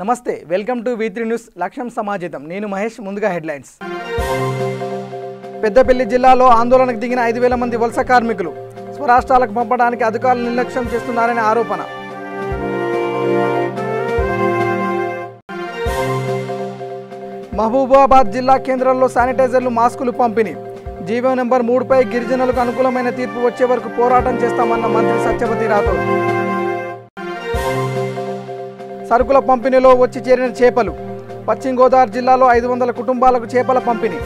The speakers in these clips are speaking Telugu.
నమస్తే వెల్కమ్ టు V3 న్యూస్ లక్ష్యం సమాజితం నేను మహేష్ ముందుగా హెడ్లైన్స్ పెద్దపల్లి జిల్లాలో ఆందోళనకు దిగిన 5000 మంది వలస కార్మికులు స్వరాష్ట్రాలకు పంపడానికి అధికారులు నిర్లక్ష్యం చేస్తున్నారనే ఆరోపణ మహబూబాబాద్ జిల్లా కేంద్రంలో శానిటైజర్లు మాస్కులు పంపిణీ జీవో నెంబర్ 3 పై గిరిజనులకు అనుకూలమైన తీర్పు వచ్చే వరకు పోరాటం చేస్తామన్న మంత్రి సత్యవతి రాథోడ్ సరుకుల పంపిణీలో వచ్చి చేరిన చేపలు పశ్చిమ గోదావరి జిల్లాలో 500 కుటుంబాలకు చేపల పంపిణీ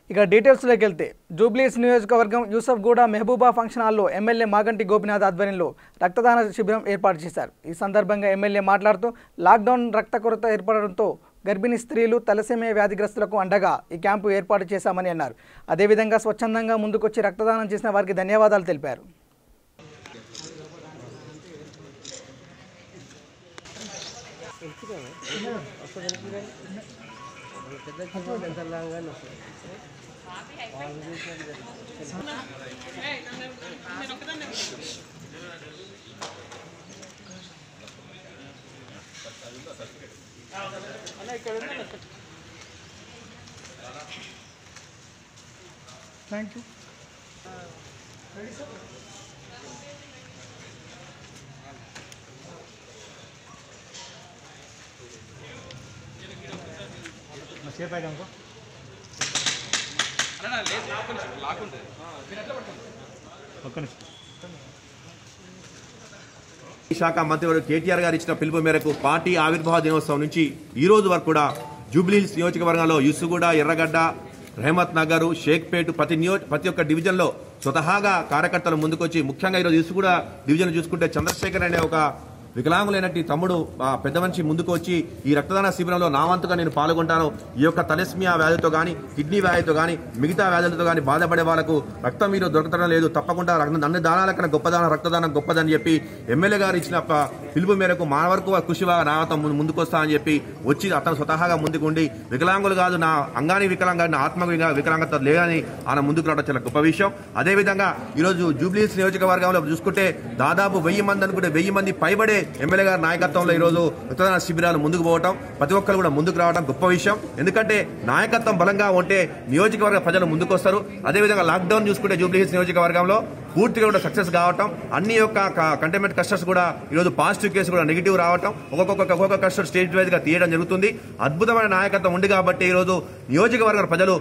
ఇక డీటెయిల్స్లోకి వెళ్తే జూబ్లీస్ నియోజకవర్గం యూసఫ్గూడ మెహబూబా ఫంక్షన్ హాల్లో ఎమ్మెల్యే మాగంటి గోపినాథ్ ఆధ్వర్యంలో రక్తదాన శిబిరం ఏర్పాటు చేశారు. ఈ సందర్భంగా ఎమ్మెల్యే మాట్లాడుతూ లాక్డౌన్ రక్త కొరత ఏర్పడడంతో గర్భిణీ స్త్రీలు తలసేమియా వ్యాధిగ్రస్తులకు అండగా ఈ క్యాంపు ఏర్పాటు చేశామని అన్నారు. అదేవిధంగా స్వచ్ఛందంగా ముందుకొచ్చి రక్తదానం చేసిన వారికి ధన్యవాదాలు తెలిపారు. Thank you. శాఖ మంత్రివర్గ కేటీఆర్ గారు ఇచ్చిన పిలుపు మేరకు పార్టీ ఆవిర్భావ దినోత్సవం నుంచి ఈ రోజు వరకు కూడా జూబ్లీహిల్స్ నియోజకవర్గంలో యూసుగూడ, ఎర్రగడ్డ, రెహమత్ నగర్, షేక్పేట్ ప్రతి ఒక్క డివిజన్లో స్వతహాగా కార్యకర్తలు ముందుకొచ్చి ముఖ్యంగా ఈరోజు యూసుగూడ డివిజన్ చూసుకుంటే చంద్రశేఖర్ అనే ఒక వికలాంగులైనటువంటి తమ్ముడు పెద్ద మనిషి ముందుకు వచ్చి ఈ రక్తదాన శిబిరంలో నా వంతుగా నేను పాల్గొంటాను. ఈ యొక్క తలస్మియా వ్యాధితో కానీ, కిడ్నీ వ్యాధితో కానీ, మిగతా వ్యాధులతో కానీ బాధపడే వాళ్ళకు రక్తం మీరు దొరకడం లేదు, తప్పకుండా అన్ని దానాల కన్నా గొప్పదానం రక్తదానం గొప్పదని చెప్పి ఎమ్మెల్యే గారు ఇచ్చిన పిలుపు మేరకు మా వరకు కృషిగా నాతో ముందుకొస్తా అని చెప్పి వచ్చి అతను స్వతహాగా ముందుకుండి వికలాంగులు కాదు, నా అంగాని వికలాంగా, నా ఆత్మ వికలాంగత లేదని ఆయన ముందుకు రావడం చాలా గొప్ప విషయం. అదేవిధంగా ఈరోజు జూబ్లీహిల్స్ నియోజకవర్గంలో చూసుకుంటే దాదాపు 1000 మంది అనుకుంటే 1000 మంది పైబడే ఎమ్మెల్యే గారి నాయకత్వంలో ఈరోజు రక్తదాన శిబిరాలు ముందుకు పోవటం, ప్రతి ఒక్కరు కూడా ముందుకు రావడం గొప్ప విషయం. ఎందుకంటే నాయకత్వం బలంగా ఉంటే నియోజకవర్గ ప్రజలు ముందుకు వస్తారు. అదేవిధంగా లాక్డౌన్ చూసుకుంటే జూబ్లీహిల్స్ నియోజకవర్గంలో పూర్తిగా కూడా సక్సెస్ కావటం, అన్ని యొక్క కంటైన్మెంట్ క్లస్టర్స్ కూడా ఈరోజు పాజిటివ్ కేసు కూడా నెగిటివ్ రావటం, ఒక్కొక్క క్లస్టర్ స్టేట్ వైజ్ గా తీయడం జరుగుతుంది. అద్భుతమైన నాయకత్వం ఉంది కాబట్టి ఈరోజు నియోజకవర్గ ప్రజలు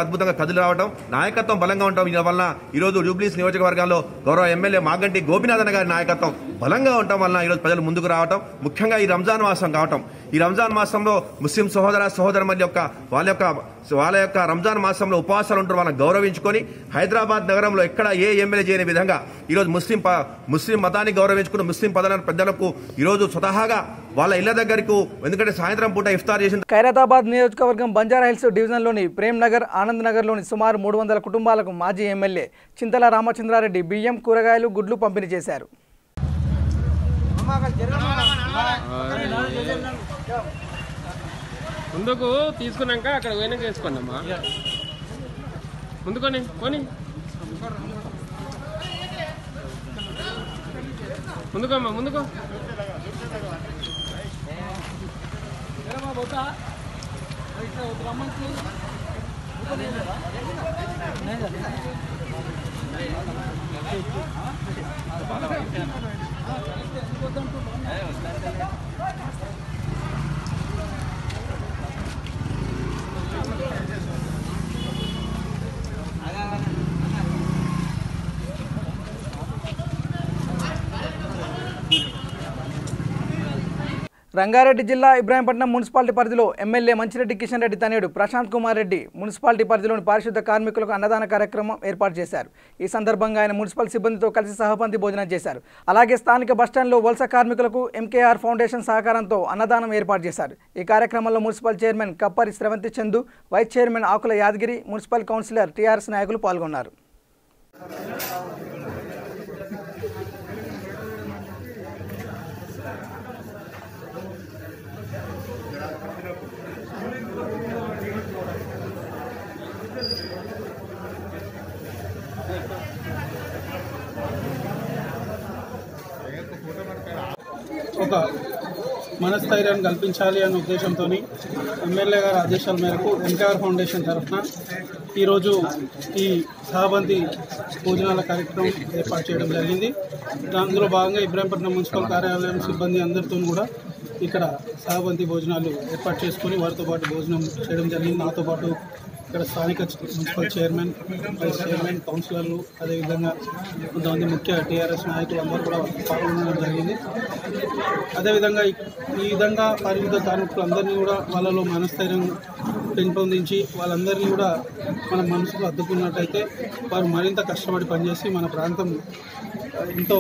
అద్భుతంగా కదిలి రావడం, నాయకత్వం బలంగా ఉండటం వలన ఈరోజు జూబ్లీహిల్స్ నియోజకవర్గంలో గౌరవ ఎమ్మెల్యే మాగంటి గోపినాథ్ గారి నాయకత్వం బలంగా ఉండటం వలన ఈరోజు ప్రజలు ముందుకు రావటం, ముఖ్యంగా ఈ రంజాన్ మాసం కావటం. ఈ రంజాన్ మాసంలో ముస్లిం సహోదరుల యొక్క వాళ్ళ యొక్క రంజాన్ మాసంలో ఉపవాసాలు ఉంటారు, వాళ్ళని గౌరవించుకొని హైదరాబాద్ నగరంలో ఎక్కడ ఏ ఎమ్మెల్యే చేయని విధంగా ఈరోజు ముస్లిం మతాన్ని గౌరవించుకుని ముస్లిం పెద్దలకు ఈరోజు స్వతహాగా వాళ్ళ ఇళ్ల దగ్గరకు, ఎందుకంటే సాయంత్రం పూట ఇఫ్తార్ చేసిన ఖైరతాబాద్ నియోజకవర్గం బంజారాహిల్స్ డివిజన్లోని ప్రేమ్ నగర్, ఆనంద్ నగర్లోని సుమారు 300 కుటుంబాలకు మాజీ ఎమ్మెల్యే చింతల రామచంద్రారెడ్డి బియ్యం, కూరగాయలు, గుడ్లు పంపిణీ చేశారు. ముందుకు తీసుకున్నాక అక్కడ పోయినాక వేసుకోండి అమ్మా, ముందుకొని కొని ముందుకోమ్మా ముందుకో. రంగారెడ్డి జిల్లా ఇబ్రాహీంపట్నం మున్సిపాలిటీ పరిధిలో ఎమ్మెల్యే మంచిరెడ్డి కిషన్ రెడ్డి తనయుడు ప్రశాంత్ కుమార్ రెడ్డి మున్సిపాలిటీ పరిధిలోని పారిశుద్ధ కార్మికులకు అన్నదాన కార్యక్రమం ఏర్పాటు చేశారు. ఈ సందర్భంగా ఆయన మున్సిపల్ సిబ్బందితో కలిసి సహపంక్తి భోజనం చేశారు. అలాగే స్థానిక బస్టాండ్లో వలస కార్మికులకు MKR ఫౌండేషన్ సహకారంతో అన్నదానం ఏర్పాటు చేశారు. ఈ కార్యక్రమంలో municipal chairman Kappari Sravanthi Chandu, vice chairman Akula Yadagiri, municipal councillor TRS నాయకులు పాల్గొన్నారు. ఒక మనస్థైర్యాన్ని కల్పించాలి అనే ఉద్దేశంతో ఎమ్మెల్యే గారి ఆదేశాల మేరకు ఎన్టీఆర్ ఫౌండేషన్ తరఫున ఈరోజు ఈ సహబంతి భోజనాల కార్యక్రమం ఏర్పాటు చేయడం జరిగింది. అందులో భాగంగా ఇబ్రాహీంపట్నం మున్సిపల్ కార్యాలయం సిబ్బంది అందరితో కూడా ఇక్కడ సహబంతి భోజనాలు ఏర్పాటు చేసుకొని వారితో పాటు భోజనం చేయడం జరిగింది. నాతో పాటు ఇక్కడ స్థానిక మున్సిపల్ చైర్మన్, వైస్ చైర్మన్, కౌన్సిలర్లు, అదేవిధంగా కొంతమంది ముఖ్య టీఆర్ఎస్ నాయకులు అందరూ కూడా పాల్గొనడం జరిగింది. అదేవిధంగా ఈ విధంగా పారిశుద్ధ కార్మికులందరినీ కూడా వాళ్ళలో మనస్థైర్యం పెంపొందించి వాళ్ళందరినీ కూడా మన మనసుకు అద్దుకున్నట్టయితే వారు మరింత కష్టపడి పనిచేసి మన ప్రాంతం ఎంతో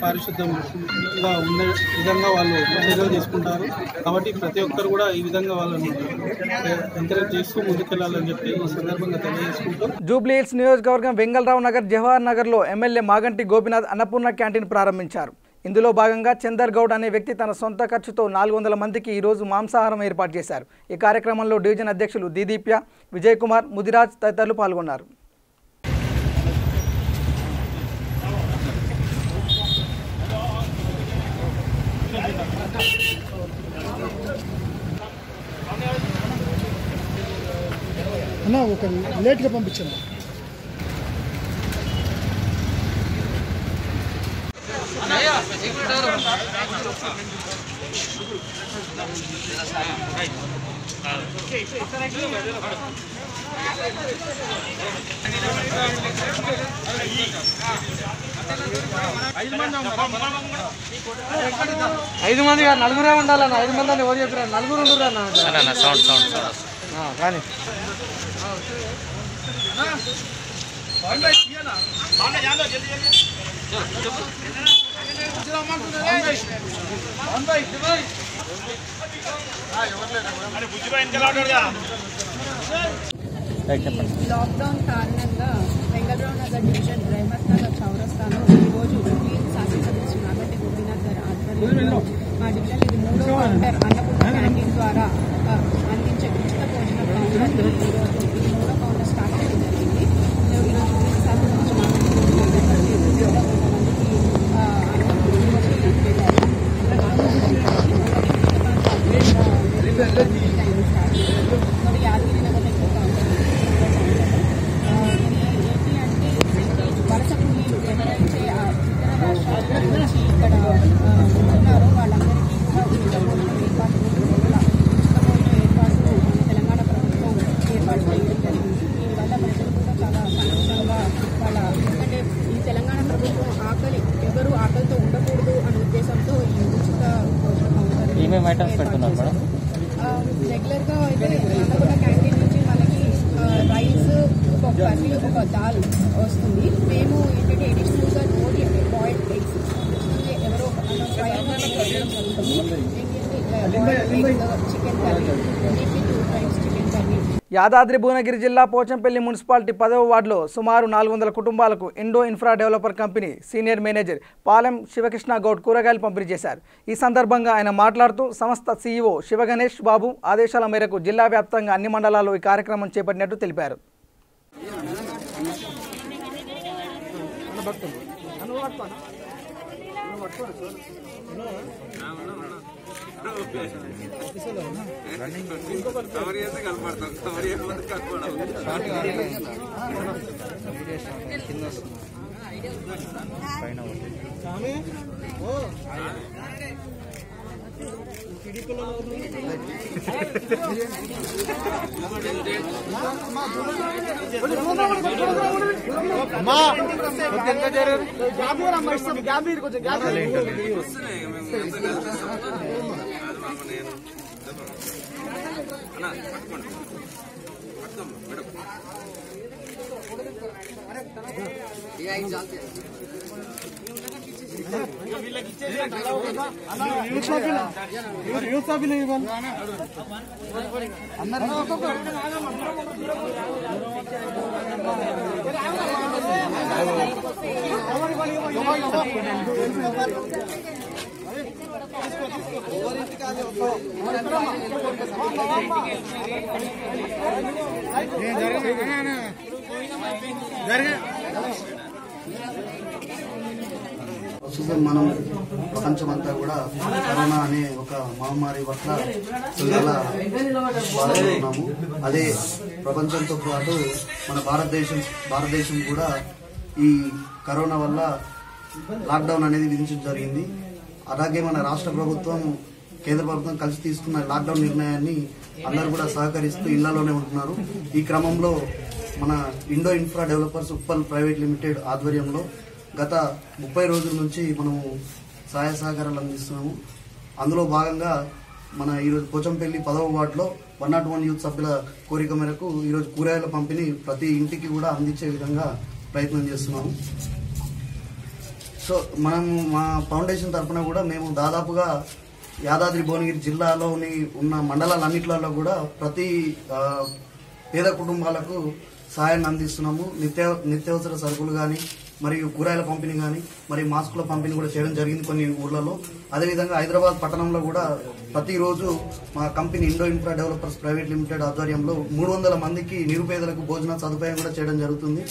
పారిశుద్ధంగా ఉండే విధంగా వాళ్ళు చర్యలు తీసుకుంటారు. కాబట్టి ప్రతి ఒక్కరు కూడా ఈ విధంగా వాళ్ళని ఎంకరేజ్ చేస్తూ ముందుకెళ్లాలని చెప్పి ఈ సందర్భంగా తెలియజేసుకుంటూ జూబ్లీహిల్స్ నియోజకవర్గం వెంగళరావు నగర్, జవహర్ నగర్లో ఎమ్మెల్యే మాగంటి గోపీనాథ్ అన్నపూర్ణ క్యాంటీన్ ప్రారంభించారు. ఇందులో భాగంగా చందర్ గౌడ్ అనే వ్యక్తి తన సొంత ఖర్చుతో 400 మందికి ఈరోజు మాంసాహారం ఏర్పాటు చేశారు. ఈ కార్యక్రమంలో డివిజన్ అధ్యక్షులు దీదీప్య, విజయ్ కుమార్, ముదిరాజ్ తదితరులు పాల్గొన్నారు. అన్నా ఒక లేట్గా పంపించండి. ఐదు మంది నలుగురే ఉండాలన్న. 5 మంది అని ఎవరు చెప్పారు? నలుగురు ఉండరు కానీ లాక్డౌన్ కారణంగా వెంగళరావు నగర్ డివిజన్ రెహమత్ నగర్ చౌరస్తాలో ఈరోజు శాసనసభ్యులు శ్రీ మాగంటి గోపీనాథ్ గారి ఆధ్వర్యంలో మా డివిజన్ ఇది 3వ కౌంటర్ అన్నపూర్ణ క్యాంటీన్ ద్వారా అందించే ఉచిత భోజన కౌంటర్ ఈరోజు ఇది 3వ కౌంటర్ స్టార్ట్ చేయడం జరిగింది. ఈరోజు శాసనసభ్యులు యాదగిరి నగర్ వలస కూలీలు ఎవరైతే ఇతర రాష్ట్రాల నుంచి ఇక్కడ ఉంటున్నారో వాళ్ళందరికీ కూడా ఉచిత భోజనం ఏర్పాటు తెలంగాణ ప్రభుత్వం ఏర్పాటు చేయడం జరిగింది. దీనివల్ల ప్రజలు కూడా చాలా సంతోషంగా ఎందుకంటే ఈ తెలంగాణ ప్రభుత్వం ఎవరు ఆకలితో ఉండకూడదు అనే ఉద్దేశంతో ఈ ఉచిత భోజనం రెగ్యులర్గా అయితే అన్నపూర్ణ క్యాంటీన్ నుంచి మనకి రైస్, ఒక కర్రీ, ఒక దాల్ వస్తుంది. మేము ఏంటంటే ఎడిషనల్గా ఓన్లీ బాయిల్డ్ ఎగ్స్ ఎవరో స్వయంగా chicken curry, 2 times chicken curry. Yadadri Bhuvanagiri జిల్లా పోచంపల్లి మున్సిపాలిటీ 10వ వార్డులో సుమారు 400 కుటుంబాలకు Indo infra developer company senior manager Palem Sivakrishna Goud కూరగాయలు పంపిణీ చేశారు. ఈ సందర్భంగా ఆయన మాట్లాడుతూ సంస్థ సీఈఓ శివగణేష్ బాబు ఆదేశాల మేరకు జిల్లా వ్యాప్తంగా అన్ని మండలాల్లో ఈ కార్యక్రమం చేపట్టినట్టు తెలిపారు. ప్రస్తుతం మనం ప్రపంచమంతా కూడా కరోనా అనే ఒక మహమ్మారి పట్ల చాలా బాధలో ఉన్నాము. అదే ప్రపంచంతో పాటు మన భారతదేశం కూడా ఈ కరోనా వల్ల లాక్డౌన్ అనేది విధించడం జరిగింది. అలాగే మన రాష్ట్ర ప్రభుత్వం కేంద్ర ప్రభుత్వం కలిసి తీసుకున్న లాక్డౌన్ నిర్ణయాన్ని అందరూ కూడా సహకరిస్తూ ఇళ్లలోనే ఉంటున్నారు. ఈ క్రమంలో మన Indo infra developers Uppal private limited ఆధ్వర్యంలో గత 30 రోజుల నుంచి మనము సహాయ సహకారాలు అందిస్తున్నాము. అందులో భాగంగా మన ఈరోజు పోచంపల్లి 10వ వార్డులో 101 యూత్ సభ్యుల కోరిక మేరకు ఈరోజు కూరగాయల పంపిణీ ప్రతి ఇంటికి కూడా అందించే విధంగా ప్రయత్నం చేస్తున్నాము. సో మనము మా ఫౌండేషన్ తరఫున కూడా మేము దాదాపుగా యాదాద్రి భువనగిరి జిల్లాలోని ఉన్న మండలాలన్నింటిలో కూడా ప్రతి పేద కుటుంబాలకు సహాయాన్ని అందిస్తున్నాము. నిత్యావసర సరుకులు కానీ మరియు కూరగాయల పంపిణీ కానీ మరియు మాస్కుల పంపిణీ కూడా చేయడం జరిగింది కొన్ని ఊర్లలో. అదేవిధంగా హైదరాబాద్ పట్టణంలో కూడా ప్రతిరోజు మా company Indo infra developers private limited ఆధ్వర్యంలో 300 మందికి నిరుపేదలకు భోజన సదుపాయం కూడా చేయడం జరుగుతుంది.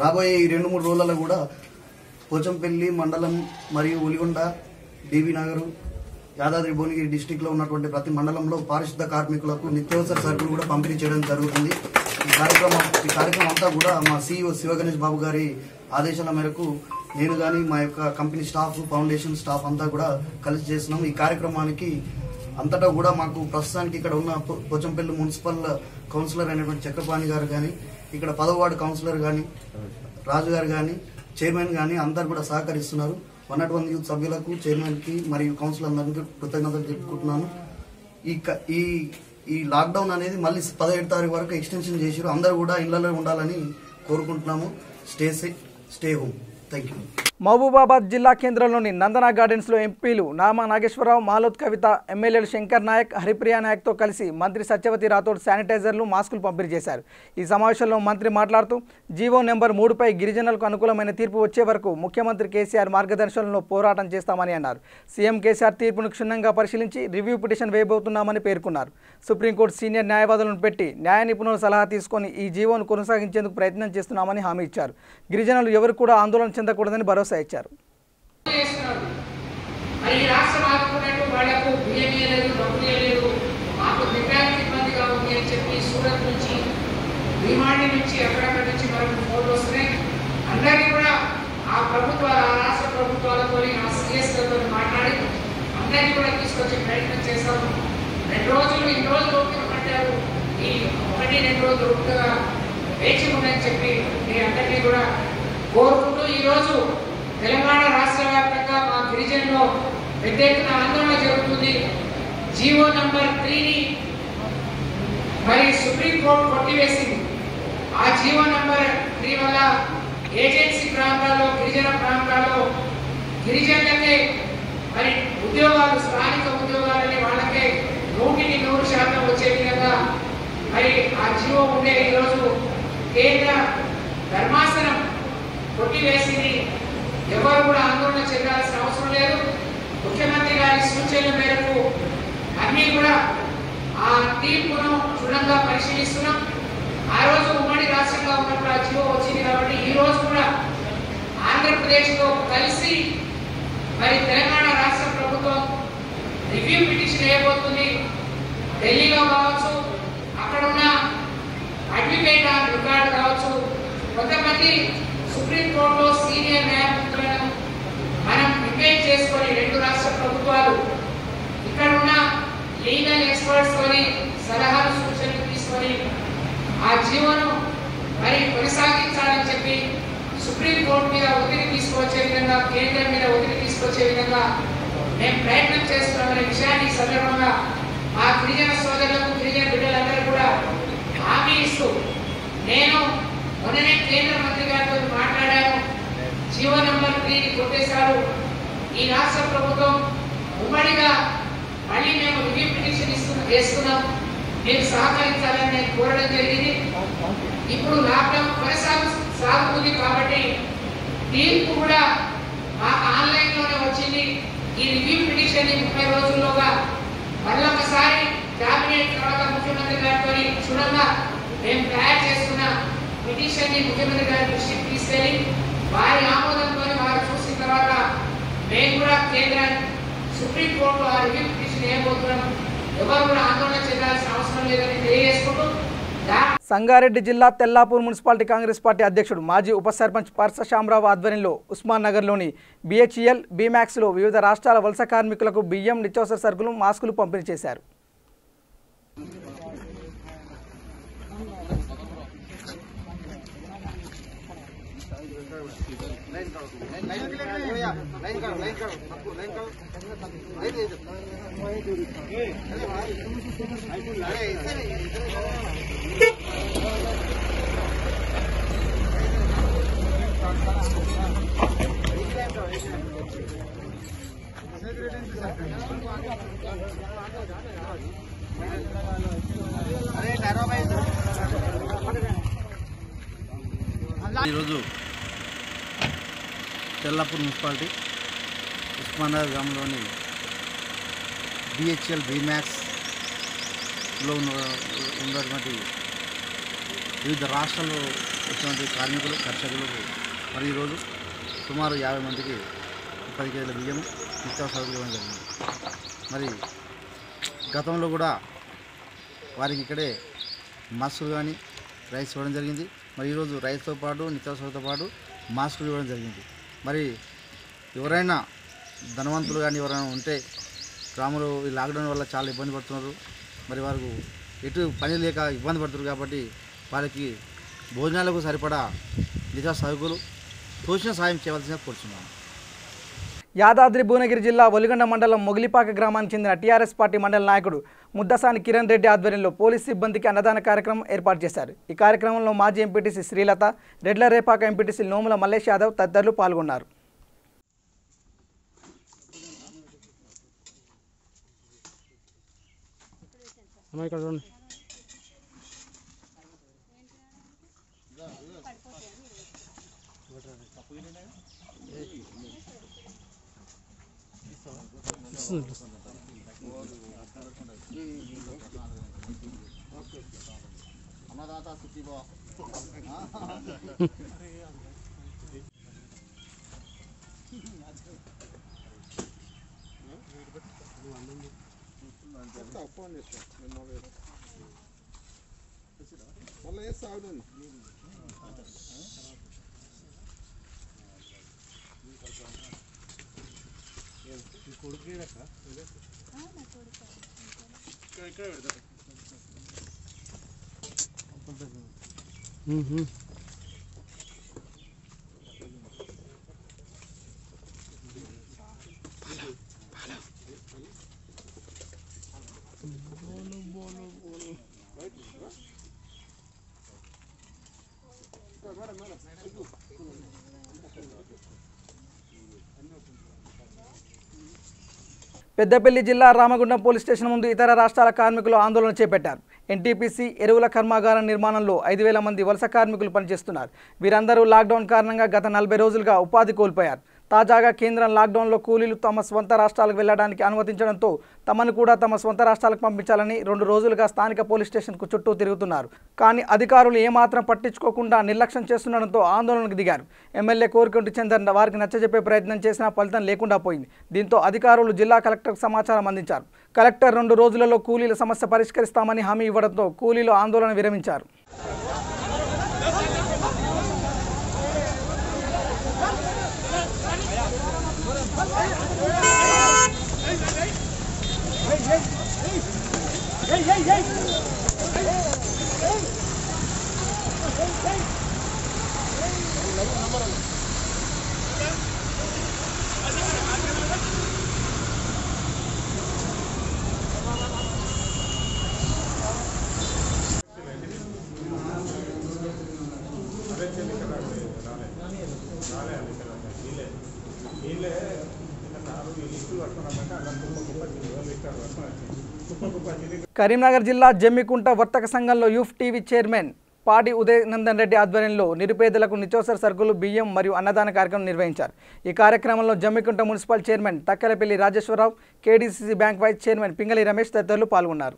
రాబోయే ఈ 2-3 రోజులలో కూడా పోచంపల్లి మండలం మరియు ఉలిగొండ, బీబీ నగర్, యాదాద్రి భువనగిరి డిస్టిక్ లో ఉన్నటువంటి ప్రతి మండలంలో పారిశుద్ధ కార్మికులకు నిత్యావసర సరుకులు కూడా పంపిణీ చేయడం జరుగుతుంది. ఈ కార్యక్రమం అంతా కూడా మా CEO శివగణేష్ బాబు గారి ఆదేశాల మేరకు నేను కానీ మా యొక్క కంపెనీ స్టాఫ్, ఫౌండేషన్ స్టాఫ్ అంతా కూడా కలిసి చేస్తున్నాం. ఈ కార్యక్రమానికి అంతటా కూడా మాకు ప్రస్తుతానికి ఇక్కడ ఉన్న పోచంపల్లి మున్సిపల్ కౌన్సిలర్ అయినటువంటి చక్రపాణి గారు కానీ, ఇక్కడ 10వ వార్డు కౌన్సిలర్ కానీ, రాజు గారు కానీ, చైర్మన్ కానీ అందరు కూడా సహకరిస్తున్నారు. 101 యూత్ సభ్యులకు, చైర్మన్ కి మరియు కౌన్సిల్ అందరికీ కృతజ్ఞతలు చెప్పుకుంటున్నాను. ఈ లాక్డౌన్ అనేది మళ్ళీ 17 తారీఖు వరకు ఎక్స్టెన్షన్ చేశారు. అందరూ కూడా ఇళ్లలో ఉండాలని కోరుకుంటున్నాము. Stay safe, stay home. Thank you. Mahabubabad జిల్లా కేంద్రంలోని నందన గార్డెన్స్లో ఎంపీలు నామా నాగేశ్వరరావు, మాలోత్ కవిత, ఎమ్మెల్యేలు శంకర్ నాయక్, హరిప్రియా నాయక్తో కలిసి మంత్రి సత్యవతి రాథోడ్ శానిటైజర్లు, మాస్కులు పంపిణీ చేశారు. ఈ సమావేశంలో మంత్రి మాట్లాడుతూ జీవో నెంబర్ 3పై గిరిజనులకు అనుకూలమైన తీర్పు వచ్చే వరకు ముఖ్యమంత్రి కేసీఆర్ మార్గదర్శనంలో పోరాటం చేస్తామని అన్నారు. సీఎం కేసీఆర్ తీర్పును క్షుణ్ణంగా పరిశీలించి రివ్యూ పిటిషన్ వేయబోతున్నామని పేర్కొన్నారు. సుప్రీంకోర్టు సీనియర్ న్యాయవాదులను పెట్టి న్యాయ నిపుణుల సలహా తీసుకొని ఈ జీవోను కొనసాగించేందుకు ప్రయత్నం చేస్తున్నామని హామీ ఇచ్చారు. గిరిజనులు ఎవరు కూడా ఆందోళన చెందకూడదని భరోసా ఇచ్చారు. మాట్లాడి అందరినీ కూడా తీసుకొచ్చే ప్రయత్నం చేశాము. 2 రోజులు ఇన్ని రోజులు ఓపిక పట్టారు. ఈ 1-2 రోజులు ఓపికగా వేచి ఉందని చెప్పి మీ అందరినీ కూడా కోరుకుంటూ ఈరోజు తెలంగాణ రాష్ట్ర వ్యాప్తంగా మా గిరిజనులో పెద్ద ఎత్తున ఆందోళన జరుగుతుంది. జీవో నంబర్ 3ని మరి సుప్రీంకోర్టు కొట్టివేసింది. ఆ జీవో నంబర్ 3 వల్ల ఏజెన్సీ ప్రాంతాల్లో, గిరిజన ప్రాంతాల్లో గిరిజనులకే మరి ఉద్యోగాలు, స్థానిక ఉద్యోగాలని వాళ్ళకే 100% వచ్చే విధంగా మరి ఆ జీవో ఉండే ఈరోజు కేంద్ర ధర్మాసనం కొట్టివేసింది. ఎవరు కూడా ఆందోళన చెందాల్సిన అవసరం లేదు. ముఖ్యమంత్రి గారి సూచనల మేరకు అన్ని కూడా ఆ తీర్పును క్షుణ్ణంగా పరిశీలిస్తున్నాం. ఆ రోజు ఉమ్మడి రాష్ట్రంగా ఉన్నప్పుడు ఆ జీవో వచ్చింది కాబట్టి ఈ రోజు కూడా ఆంధ్రప్రదేశ్తో కలిసి మరి తెలంగాణ రాష్ట్ర ప్రభుత్వం రివ్యూ పిటిషన్ వేయబోతుంది. ఢిల్లీలో కావచ్చు, అక్కడ ఉన్న అడ్వకేట్ రికార్డు కావచ్చు, కొంతమంది సుప్రీంకోర్టులో సీనియర్ న్యాయమూర్తులను మనం ఎంగేజ్ చేసుకొని 2 రాష్ట్ర ప్రభుత్వాలు ఇక్కడ ఉన్న లీగల్ ఎక్స్పర్ట్స్ తోని సలహాలు, సూచనలు తీసుకొని ఆ జీవోను మరి కొనసాగించాలని చెప్పి సుప్రీంకోర్టు మీద ఒత్తిడి తీసుకొచ్చే విధంగా, కేంద్రం మీద ఒత్తిడి తీసుకొచ్చే విధంగా మేము ప్రయత్నం చేస్తున్నామనే విషయాన్ని ఈ సందర్భంగా మా గిరిజన సోదరులకు, గిరిజన బిడ్డలందరూ కూడా హామీ ఇస్తూ, నేను మొన్ననే కేంద్ర మంత్రి గారితో మాట్లాడాను. జీవో నంబర్ 3ని కొట్టేశారు. ఈ రాష్ట్ర ప్రభుత్వం ఉమ్మడిగా మళ్ళీ మేము రివ్యూ పిటిషన్ చేస్తున్నాం, మీరు సహకరించాలని నేను కోరడం జరిగింది. ఇప్పుడు లాక్డౌన్ కొనసాగుతుంది కాబట్టి తీర్పు కూడా మాకు ఆన్లైన్ లోనే వచ్చింది. ఈ రివ్యూ పిటిషన్ 30 రోజుల్లోగా మళ్ళొకసారి కేబినెట్ తర్వాత ముఖ్యమంత్రి గారితో క్షుణ్ణంగా మేము తయారు చేసుకున్న పిటిషన్ ని ముఖ్యమంత్రి గారి దృష్టికి తీసుకెళ్లి వారి ఆమోదంతో వారు చూసిన తర్వాత సుప్రీంకోర్టు ఆ రివ్యూ పిటిషన్ వేయబోతున్నాం. ఎవరు కూడా ఆందోళన చేయాల్సిన అవసరం లేదని తెలియజేసుకుంటూ సంగారెడ్డి జిల్లా తెల్లాపూర్ మున్సిపాలిటీ కాంగ్రెస్ పార్టీ అధ్యక్షుడు మాజీ ఉప సర్పంచ్ పర్స శామరావు ఆధ్వర్యంలో ఉస్మాన్ నగర్లోని BHEL BMAXలో వివిధ రాష్ట్రాల వలస కార్మికులకు బియ్యం, నిత్యావసర సరుకులు, మాస్కులు పంపిణీ చేశారు. ఈరోజు తెల్లాపూర్ మున్సిపాలిటీ ఉస్మానగర్ గ్రామంలోని BHEL BMAXలో ఉన్నటువంటి వివిధ రాష్ట్రాల్లో వచ్చినటువంటి కార్మికులు, కర్షకులు మరి ఈరోజు సుమారు 50 మందికి 10 కేజీల బియ్యం, నిత్యావసరాలు ఇవ్వడం జరిగింది. మరి గతంలో కూడా వారికి ఇక్కడే మాస్కులు కానీ రైస్ ఇవ్వడం జరిగింది. మరి ఈరోజు రైస్తో పాటు నిత్యావసరాలతో పాటు మాస్కులు ఇవ్వడం జరిగింది. మరి ఎవరైనా ధనవంతులు కానీ ఎవరైనా ఉంటే గ్రామంలో ఈ లాక్డౌన్ వల్ల చాలా ఇబ్బంది పడుతున్నారు. మరి వారికి ఎటు పని లేక ఇబ్బంది పడుతున్నారు కాబట్టి వారికి భోజనాలకు సరిపడా నిత్యావసర సరుకులు తోచిన సాయం చేయవలసిన కోరుతున్నాను. యాదాద్రి భువనగిరి జిల్లా ఒలిగొండ మండలం మొగిలిపాక గ్రామానికి చెందిన టీఆర్ఎస్ పార్టీ మండల నాయకుడు ముద్దసాని కిరణ్ రెడ్డి ఆధ్వర్యంలో పోలీస్ సిబ్బందికి అన్నదాన కార్యక్రమం ఏర్పాటు చేశారు. ఈ కార్యక్రమంలో మాజీ ఎంపీటీసీ శ్రీలత, రెడ్లరేపాక ఎంపీటీసీ నోముల మల్లేష్ యాదవ్ తదితరులు పాల్గొన్నారు. అన్నదాత సుఖీభవ. పెద్దపల్లి జిల్లా రామగుండం పోలీస్ స్టేషన్ ముందు ఇతర రాష్ట్రాల కార్మికులు ఆందోళన చేపట్టారు. ఎన్టీపీసీ ఎరువుల కర్మాగారం నిర్మాణంలో 5,000 మంది వలస కార్మికులు పనిచేస్తున్నారు. వీరందరూ లాక్డౌన్ కారణంగా గత 40 రోజులుగా ఉపాధి కోల్పోయారు. తాజాగా కేంద్రం లాక్డౌన్లో కూలీలు తమ స్వంత రాష్ట్రాలకు వెళ్లడానికి అనుమతించడంతో తమను కూడా తమ స్వంత రాష్ట్రాలకు పంపించాలని 2 రోజులుగా స్థానిక పోలీస్ స్టేషన్కు చుట్టూ తిరుగుతున్నారు. కానీ అధికారులు ఏమాత్రం పట్టించుకోకుండా నిర్లక్ష్యం చేస్తుండడంతో ఆందోళనకు దిగారు. ఎమ్మెల్యే కోరికంటి చందర్ వారికి నచ్చజెప్పే ప్రయత్నం చేసినా ఫలితం లేకుండా పోయింది. దీంతో అధికారులు జిల్లా కలెక్టర్కు సమాచారం అందించారు. కలెక్టర్ 2 రోజులలో కూలీల సమస్య పరిష్కరిస్తామని హామీ ఇవ్వడంతో కూలీలు ఆందోళన విరమించారు. కరీంనగర్ జిల్లా జమ్మికుంట వర్తక సంఘంలో యూఫ్ టీవీ చైర్మన్ పాడి ఉదయనందన్ రెడ్డి ఆధ్వర్యంలో నిరుపేదలకు నిత్యావసర సరుకులు, బియ్యం మరియు అన్నదాన కార్యక్రమం నిర్వహించారు. ఈ కార్యక్రమంలో Jammikunta municipal chairman Takkalapalli Rajeshwararao, KDCC bank vice chairman Pingali Ramesh తదితరులు పాల్గొన్నారు.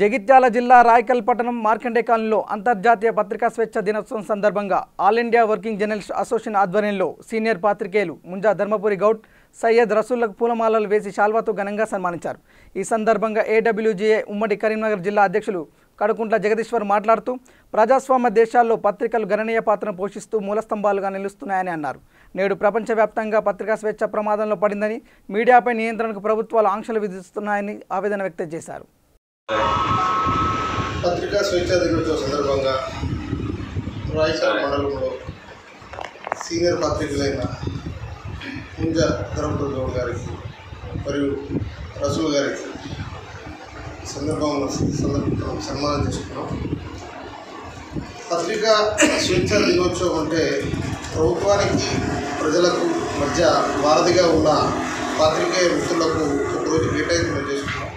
జగిత్యాల జిల్లా రాయకల్ పట్టణం మార్కండే కాలనీలో అంతర్జాతీయ పత్రికా స్వేచ్ఛ దినోత్సవం సందర్భంగా all India working journalist association ఆధ్వర్యంలో సీనియర్ పాత్రికేయులు ముంజా ధర్మపురి గౌడ్ సయ్యద్ రసూళ్లకు పూలమాలలు వేసి శాల్వాతో ఘనంగా సన్మానించారు. ఈ సందర్భంగా ఏడబ్ల్యూజీఏ ఉమ్మడి కరీంనగర్ జిల్లా అధ్యక్షులు కడుకుంట్ల జగదీశ్వర్ మాట్లాడుతూ ప్రజాస్వామ్య దేశాల్లో పత్రికలు గణనీయ పాత్రను పోషిస్తూ మూలస్తంభాలుగా నిలుస్తున్నాయని అన్నారు. నేడు ప్రపంచవ్యాప్తంగా పత్రికా స్వేచ్ఛ ప్రమాదంలో పడిందని, మీడియాపై నియంత్రణకు ప్రభుత్వాలు ఆంక్షలు విధిస్తున్నాయని ఆవేదన వ్యక్తం చేశారు. పత్రికా స్వేచ్ఛ దినోత్సవ సందర్భంగా రాయకల్ మండలంలో సీనియర్ పాత్రికులైన ముంజా ధర్మపురి గౌడ్ గారికి మరియు రసూల్ గారికి సందర్భంలో సన్మానం చేసుకున్నాం. పత్రికా స్వేచ్ఛ దినోత్సవం అంటే ప్రభుత్వానికి ప్రజలకు మధ్య వారధిగా ఉన్న పాత్రికేయ మిత్రులకు ఒకరోజు కేటాయించడం చేసుకున్నాం.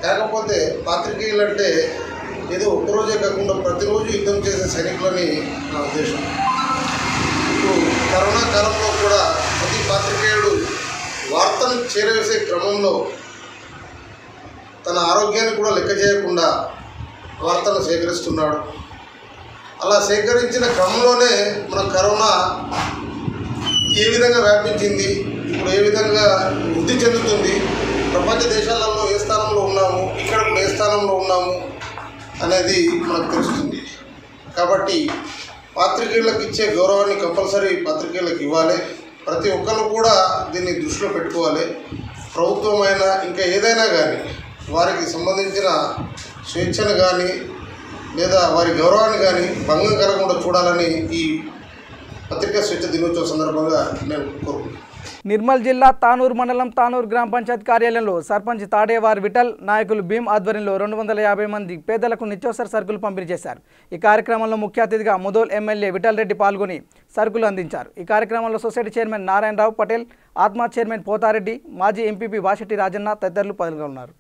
కాకపోతే పాత్రికేయులు అంటే ఏదో ఒక్కరోజే కాకుండా ప్రతిరోజు యుద్ధం చేసే సైనికులని నా ఉద్దేశం. ఇప్పుడు కరోనా కాలంలో కూడా ప్రతి పాత్రికేయుడు వార్తను చేరవేసే క్రమంలో తన ఆరోగ్యాన్ని కూడా లెక్క చేయకుండా వార్తలను సేకరిస్తున్నాడు. అలా సేకరించిన క్రమంలోనే మన కరోనా ఏ విధంగా వ్యాపించింది, ఇప్పుడు ఏ విధంగా వృద్ధి చెందుతుంది, ప్రపంచ దేశాలలో ఏ స్థానంలో ఉన్నాము, ఇక్కడ కూడా ఏ స్థానంలో ఉన్నాము అనేది మనకు తెలుస్తుంది. కాబట్టి పాత్రికేయులకు ఇచ్చే గౌరవాన్ని కంపల్సరీ పాత్రికేయులకు ఇవ్వాలి. ప్రతి ఒక్కరు కూడా దీన్ని దృష్టిలో పెట్టుకోవాలి. ప్రభుత్వమైనా ఇంకా ఏదైనా కానీ వారికి సంబంధించిన స్వేచ్ఛను కానీ లేదా వారి గౌరవాన్ని కానీ భంగం కలగకుండా చూడాలని ఈ పత్రికా స్వేచ్ఛ దినోత్సవ సందర్భంగా నేను కోరుకుంటున్నాను. నిర్మల్ జిల్లా తానూరు మండలం తానూరు గ్రామ పంచాయతీ కార్యాలయంలో సర్పంచ్ తాడేవార్ విఠల్, నాయకులు భీమ్ ఆధ్వర్యంలో 250 మంది పేదలకు నిత్యావసర సరుకులు పంపిణీ చేశారు. ఈ కార్యక్రమంలో ముఖ్య అతిథిగా ముదోల్ ఎమ్మెల్యే విఠల్ రెడ్డి పాల్గొని సరుకులు అందించారు. ఈ కార్యక్రమంలో సొసైటీ చైర్మన్ నారాయణరావు పటేల్, ఆత్మ చైర్మన్ పోతారెడ్డి, మాజీ ఎంపీపీ వాసిటి రాజన్న తదితరులు పాల్గొన్నారు.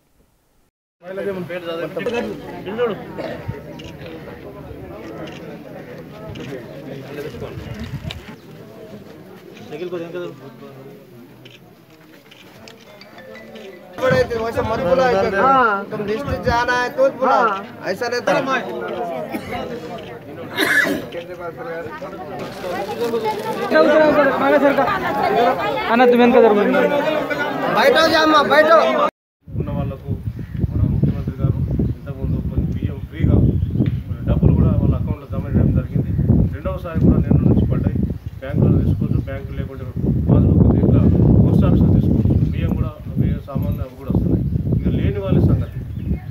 वैसे मत बुलाओ, तुम लिस्ट जाना है तो बुलाओ, ऐसा रहता है। बैठो जामा बैठो. ఉన్న వాళ్ళకు మన ముఖ్యమంత్రి గారు ఇంతకుముందు కొన్ని బియ్యం ఫ్రీగా డబ్బులు కూడా వాళ్ళ అకౌంట్లో జమ చేయడం జరిగింది. రెండవసారి కూడా నిన్న నుంచి పడ్డాయి. బ్యాంకులో తీసుకోవచ్చు, బ్యాంకు లేకుంటే పాస్బుక్ ఇట్లా పోస్ట్ ఆఫీస్లో తీసుకోవచ్చు. బియ్యం కూడా సామాన్లు అవి కూడా వస్తున్నాయి. ఇక లేని వాళ్ళ సంగతి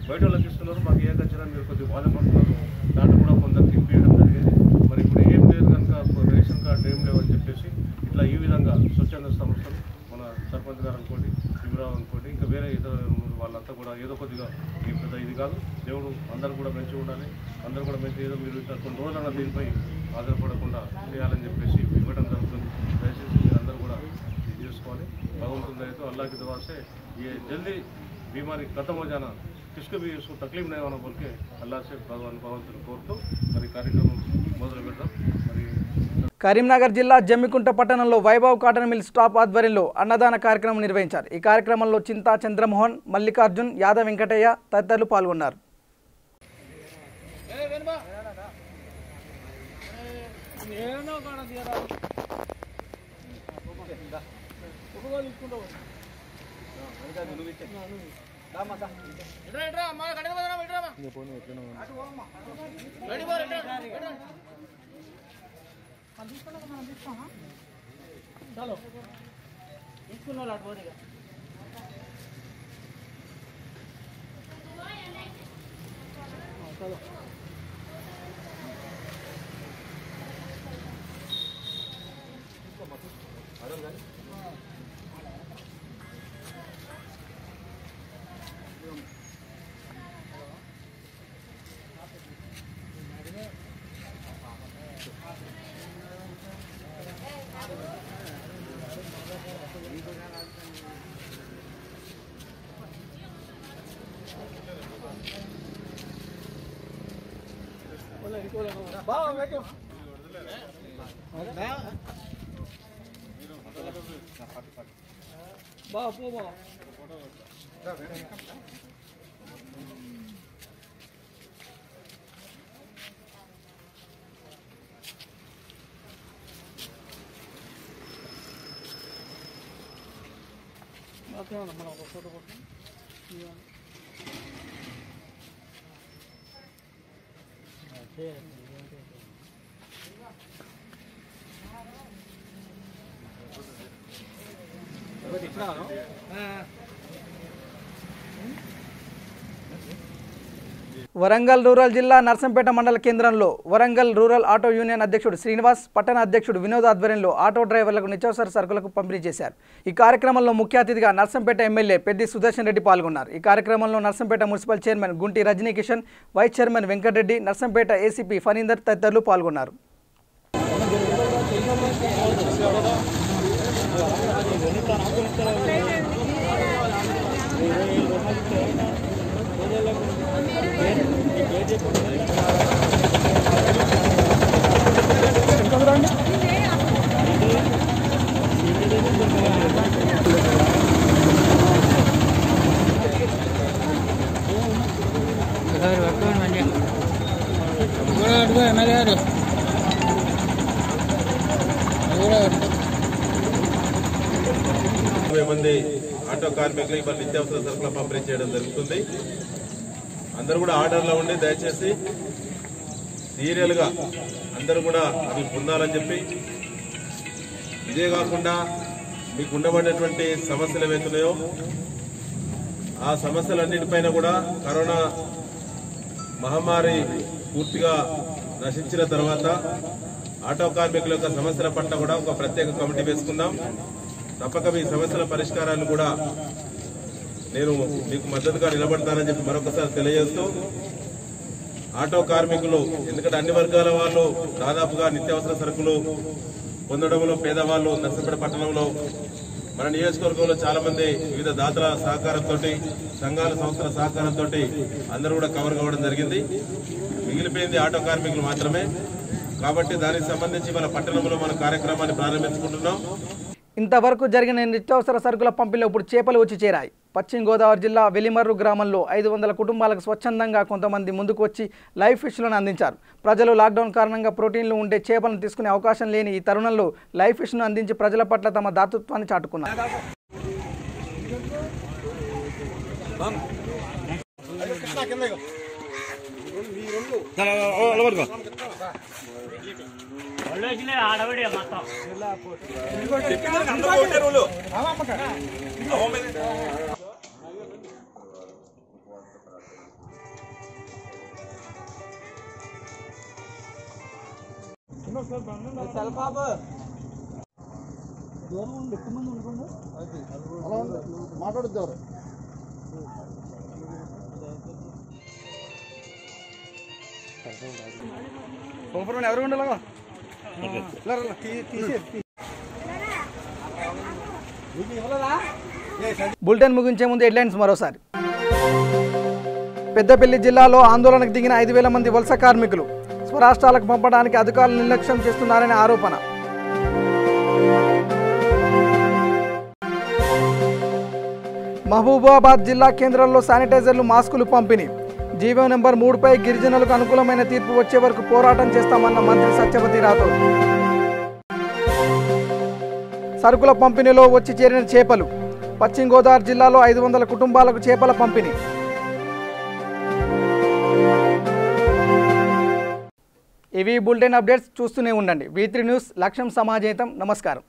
బయట వాళ్ళకి ఇస్తున్నారు. మాకు ఏ ఖర్చున మీరు కొద్దిగా బాధపడుతున్నారు. దాంట్లో కూడా కొందరికి ఇప్పించడం జరిగింది. మరి ఇప్పుడు ఏం లేదు కనుక రేషన్ కార్డు ఏం లేవు అని చెప్పేసి ఇట్లా ఈ విధంగా స్వచ్ఛంద సంస్థలు మన సర్పంచ్ గారు అనుకోండి, శివరావు అనుకోండి, ఇంకా వేరే ఇతర వాళ్ళంతా కూడా ఏదో కొద్దిగా ఈ పెద్ద ఇది కాదు. దేవుడు అందరూ కూడా మంచిగా ఉండాలి. అందరూ కూడా మంచి ఏదో మీరు కొన్ని రోజులన్నా దీనిపై ఆధారపడకుండా చేయాలని చెప్పేసి ఇవ్వడం జరుగుతుంది. దయచేసి మీరు అందరూ కూడా ఇది చేసుకోవాలి. భగవంతుని దయతో अल्लाह की दुआ से ये जल्दी बीमारी खत्म हो जाना, किसको भी उसको तकलीफ नहीं होना बोल के अल्लाह से भगवंతుని కోరుతూ మరి కార్యక్రమం మొదలు పెడదాం. మరి కరీంనగర్ జిల్లా జమ్మికుంట పట్టణంలో వైభవ్ కాటన్ మిల్ స్టాప్ ఆధ్వర్యంలో అన్నదాన కార్యక్రమం నిర్వహించారు. ఈ కార్యక్రమంలో చింతా చంద్రమోహన్, మల్లికార్జున్, యాదవ్ వెంకటయ్య తదితరులు పాల్గొన్నారు. चलो इसको लाट बोलेगा चलो వరంగల్ రూరల్ జిల్లా నర్సంపేట మండల కేంద్రంలో వరంగల్ రూరల్ ఆటో యూనియన్ అధ్యక్షుడు శ్రీనివాస్, పట్టణ అధ్యక్షుడు వినోద్ ఆధ్వర్యంలో ఆటో డ్రైవర్లకు నిత్యావసర సరుకులకు పంపిణీ చేశారు. ఈ కార్యక్రమంలో ముఖ్య అతిథిగా నర్సంపేట ఎమ్మెల్యే పెద్ది సుదర్శన్ రెడ్డి పాల్గొన్నారు. ఈ కార్యక్రమంలో Narsampet municipal chairman Gunti Rajani Kishan, vice chairman Venkatareddy, Narsampet ACP Phanindar తదితరులు పాల్గొన్నారు. మంది ఆటో కార్మికులు ఇవాళ నిత్యావసర సరుకుల పంపిణీ చేయడం జరుగుతుంది. అందరూ కూడా ఆర్డర్లో ఉండి దయచేసి సీరియల్ గా అందరూ కూడా అవి పొందాలని చెప్పి, ఇదే కాకుండా మీకు ఉండబడినటువంటి సమస్యలు ఏవైతున్నాయో ఆ సమస్యలన్నిటిపైన కూడా కరోనా మహమ్మారి పూర్తిగా నశించిన తర్వాత ఆటో కార్మికుల యొక్క సమస్యల పట్ల కూడా ఒక ప్రత్యేక కమిటీ వేసుకుందాం. తప్పక మీ సమస్యల పరిష్కారాలు కూడా నేను మీకు మద్దతుగా నిలబడతానని చెప్పి మరొకసారి తెలియజేస్తూ, ఆటో కార్మికులు ఎందుకంటే అన్ని వర్గాల వాళ్ళు దాదాపుగా నిత్యావసర సరుకులు పొందడంలో పేదవాళ్ళు నర్సంపేట పట్టణంలో మన నియోజకవర్గంలో చాలా మంది వివిధ దాతల సహకారంతో, సంఘాల సంస్థల సహకారంతో అందరూ కూడా కవర్ కావడం జరిగింది. మిగిలిపోయింది ఆటో కార్మికులు మాత్రమే. కాబట్టి దానికి సంబంధించి మన పట్టణంలో మన కార్యక్రమాన్ని ప్రారంభించుకుంటున్నాం. ఇంతవరకు జరిగిన నిత్యావసర సరుకుల పంపిణీలో ఇప్పుడు చేపలు వచ్చి చేరాయి. పశ్చిమ గోదావరి జిల్లా వెలిమర్రు గ్రామంలో 500 కుటుంబాలకు స్వచ్ఛందంగా కొంతమంది ముందుకు వచ్చి లైవ్ ఫిష్లను అందించారు. ప్రజలు లాక్డౌన్ కారణంగా ప్రోటీన్లు ఉండే చేపలను తీసుకునే అవకాశం లేని ఈ తరుణంలో లైవ్ ఫిష్ను అందించి ప్రజల పట్ల తమ దాతృత్వాన్ని చాటుకున్నారు. మాట్లాడుతారు ఎవరు ఉండాలి. బులెటిన్ ముగించే ముందు హెడ్లైన్స్ మరోసారి. పెద్దపల్లి జిల్లాలో ఆందోళనకు దిగిన 5,000 మంది వలస కార్మికులు. స్వరాష్ట్రాలకు పంపడానికి అధికారులు నిర్లక్ష్యం చేస్తున్నారనే ఆరోపణ. మహబూబాబాద్ జిల్లా కేంద్రంలో శానిటైజర్లు, మాస్కులు పంపిణీ. జీవో నెంబర్ 3పై గిరిజనులకు అనుకూలమైన తీర్పు వచ్చే వరకు పోరాటం చేస్తామన్న మంత్రి సత్యవతి రాథోడ్. సరుకుల పంపిణీలో వచ్చి చేరిన చేపలు. పశ్చిమ గోదావరి జిల్లాలో 500 కుటుంబాలకు చేపల పంపిణీ. ఇవి బులెటిన్ అప్డేట్స్. చూస్తూనే ఉండండి V3 న్యూస్. లక్ష్యం సమాజేతం. నమస్కారం.